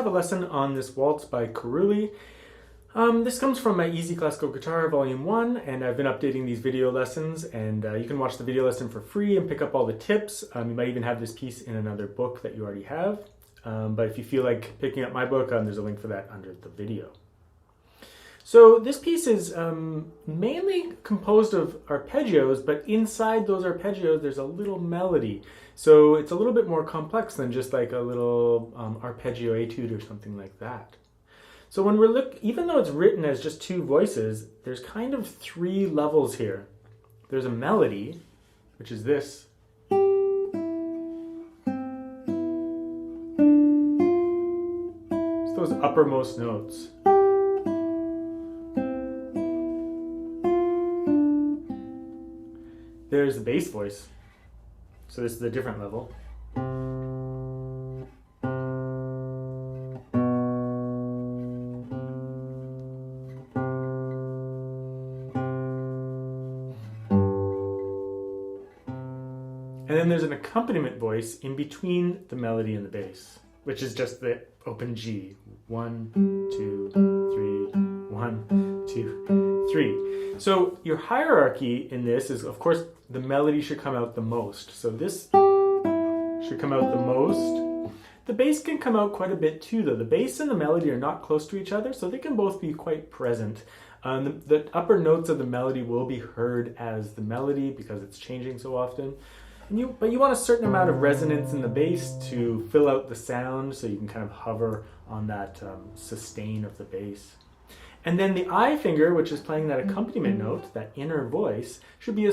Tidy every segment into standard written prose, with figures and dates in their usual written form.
have a lesson on this waltz by Carulli. This comes from my Easy Classical Guitar Volume 1, and I've been updating these video lessons, and you can watch the video lesson for free and pick up all the tips. You might even have this piece in another book that you already have. But if you feel like picking up my book, there's a link for that under the video. So this piece is mainly composed of arpeggios, but inside those arpeggios there's a little melody. So it's a little bit more complex than just like a little arpeggio etude or something like that. So when even though it's written as just two voices, there's kind of three levels here. There's a melody, which is this. It's those uppermost notes. There's the bass voice. So this is a different level. And then there's an accompaniment voice in between the melody and the bass, which is just the open G. 1, 2, 3, 1, 2, 3. So your hierarchy in this is, of course, the melody should come out the most. So this should come out the most. The bass can come out quite a bit too, though. The bass and the melody are not close to each other, so they can both be quite present. The upper notes of the melody will be heard as the melody because it's changing so often. But you want a certain amount of resonance in the bass to fill out the sound, so you can kind of hover on that sustain of the bass. And then the I finger, which is playing that accompaniment note, that inner voice, should be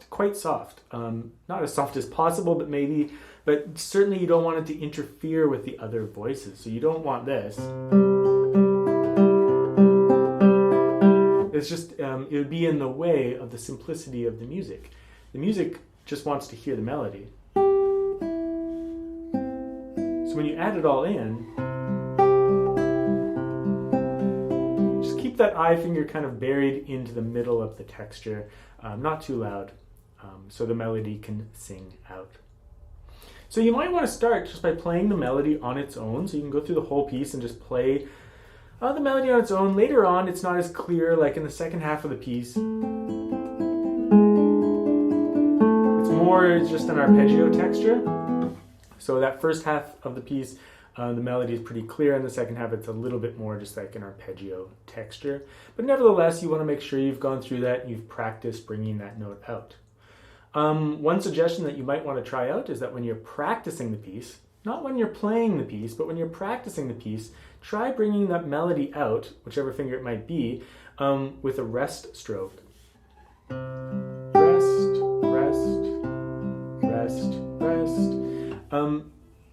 quite soft. Not as soft as possible, but certainly you don't want it to interfere with the other voices. So you don't want this. It's just, it would be in the way of the simplicity of the music. The music just wants to hear the melody. So when you add it all in, just keep that I finger kind of buried into the middle of the texture, not too loud, so the melody can sing out. So you might want to start just by playing the melody on its own, so you can go through the whole piece and just play the melody on its own. Later on, it's not as clear, like in the second half of the piece. More just an arpeggio texture. So that first half of the piece, the melody is pretty clear, and the second half it's a little bit more just like an arpeggio texture. But nevertheless, you want to make sure you've gone through that and you've practiced bringing that note out. One suggestion that you might want to try out is that when you're practicing the piece, not when you're playing the piece, but when you're practicing the piece, try bringing that melody out, whichever finger it might be, with a rest stroke.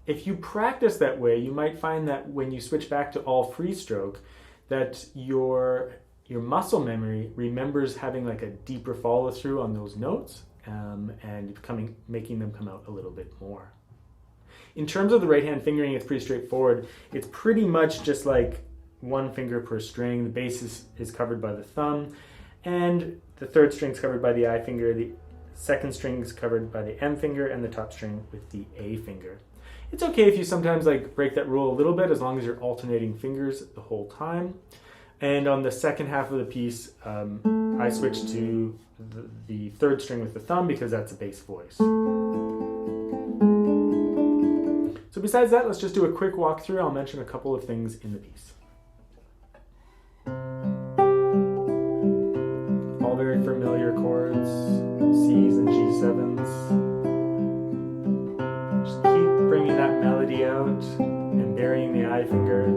If you practice that way, you might find that when you switch back to all free stroke, that your muscle memory remembers having like a deeper follow through on those notes, and making them come out a little bit more. In terms of the right hand fingering, it's pretty straightforward. It's pretty much just like one finger per string. The bass is covered by the thumb, and the third string is covered by the I finger. The second string is covered by the M finger, and the top string with the A finger. It's okay if you sometimes break that rule a little bit, as long as you're alternating fingers the whole time. And on the second half of the piece, I switch to the third string with the thumb because that's a bass voice. So besides that, let's just do a quick walkthrough. I'll mention a couple of things in the piece. All very familiar chords, C's and G7s. Just keep bringing that melody out and burying the I finger.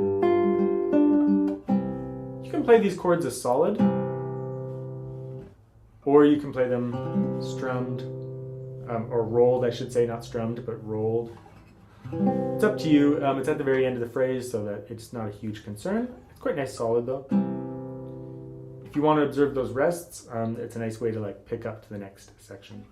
You can play these chords as solid, or you can play them strummed, or rolled, I should say, not strummed, but rolled. It's up to you. It's at the very end of the phrase, so that it's not a huge concern. It's quite nice solid, though. If you want to observe those rests, it's a nice way to pick up to the next section.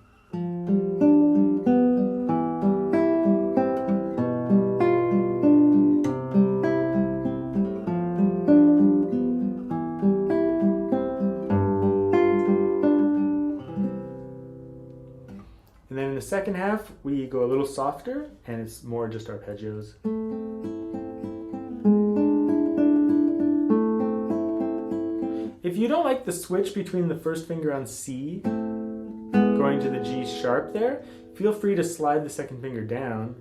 And then in the second half, we go a little softer, and it's more just arpeggios. If you don't like the switch between the first finger on C going to the G sharp there, feel free to slide the second finger down.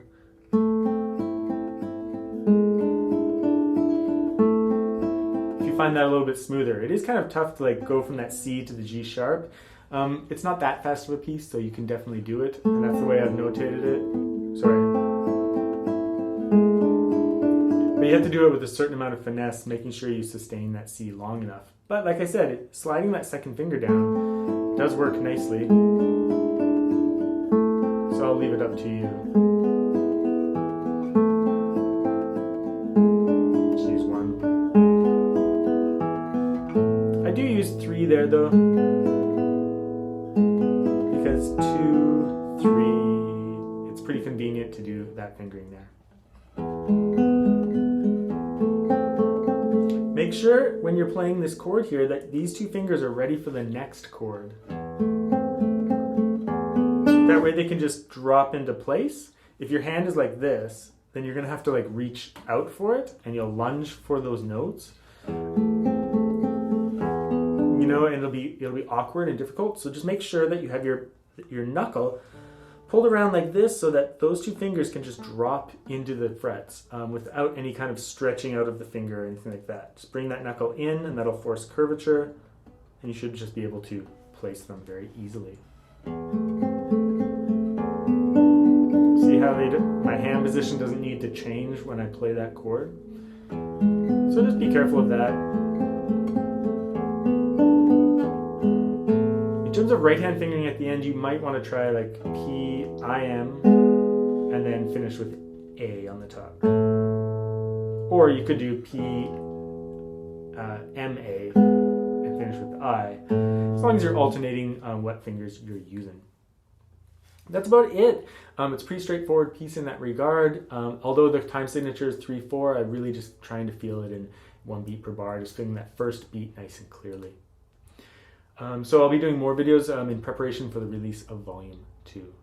If you find that a little bit smoother. It is kind of tough to like go from that C to the G sharp. It's not that fast of a piece, so you can definitely do it, and that's the way I've notated it. Sorry. But you have to do it with a certain amount of finesse, making sure you sustain that C long enough. But like I said, sliding that second finger down does work nicely. So I'll leave it up to you. Choose one. I do use 3 there though, because 2, 3, it's pretty convenient to do that fingering there. Make sure when you're playing this chord here that these 2 fingers are ready for the next chord. That way they can just drop into place. If your hand is like this, then you're gonna have to like reach out for it and you'll lunge for those notes. You know, and it'll be awkward and difficult. So just make sure that you have your knuckle pulled around like this so that those 2 fingers can just drop into the frets without any kind of stretching out of the finger or anything like that. Just bring that knuckle in and that'll force curvature, and you should just be able to place them very easily. See how my hand position doesn't need to change when I play that chord? So just be careful of that. In terms of right hand fingering at the end, you might want to try like P, I, M, and then finish with A on the top. Or you could do P, M, A, and finish with I, as long as you're alternating what fingers you're using. That's about it. It's a pretty straightforward piece in that regard. Although the time signature is 3/4, I'm really just trying to feel it in 1 beat per bar, just feeling that first beat nice and clearly. So I'll be doing more videos in preparation for the release of Volume 2.